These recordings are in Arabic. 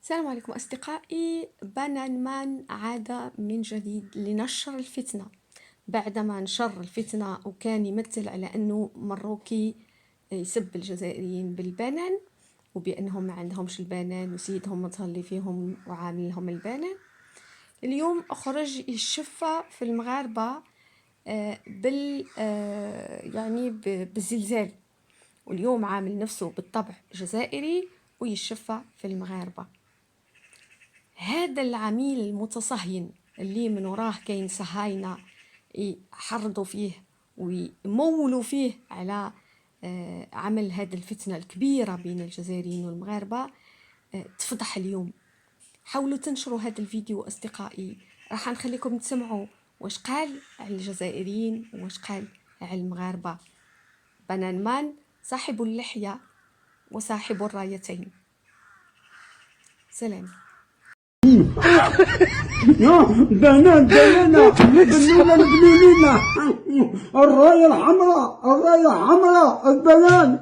السلام عليكم أصدقائي. بانان مان عاد من جديد لنشر الفتنة بعدما نشر الفتنة وكان يمثل على أنه مروكي يسب الجزائريين بالبنان وبأنهم ما عندهمش البنان وسيدهم متهلي فيهم وعامل لهم البنان. اليوم أخرج يشفى في المغاربة بالزلزال، واليوم عامل نفسه بالطبع جزائري ويشفى في المغاربة. هذا العميل المتصهين اللي من وراه كاين صهاينة يحرضوا فيه ويمولوا فيه على عمل هذه الفتنة الكبيرة بين الجزائريين والمغاربة تفضح اليوم. حاولوا تنشروا هذا الفيديو أصدقائي، راح نخليكم تسمعوا واش قال على الجزائريين واش قال على المغاربة. بانان مان صاحب اللحية وصاحب الرايتين. سلام. بنان بنونا البنينة، الراية الحمراء، البنان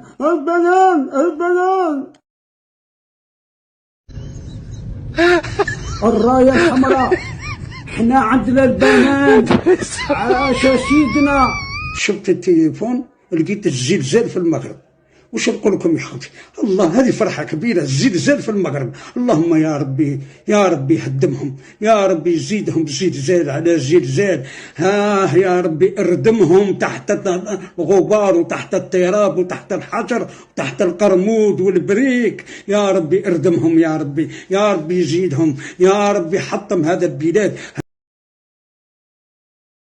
الراية الحمراء. احنا عندنا البنان. عاش سيدنا. شفت التليفون لقيت الزلزال في المغرب. وش نقول لكم يا خوتي؟ الله، هذه فرحة كبيرة، الزلزال في المغرب. اللهم يا ربي يهدمهم، يا ربي يزيدهم زلزال على زلزال. يا ربي اردمهم تحت الغبار وتحت التراب وتحت الحجر وتحت القرمود والبريك. يا ربي اردمهم، يا ربي يزيدهم، يا ربي حطم هذا البلاد.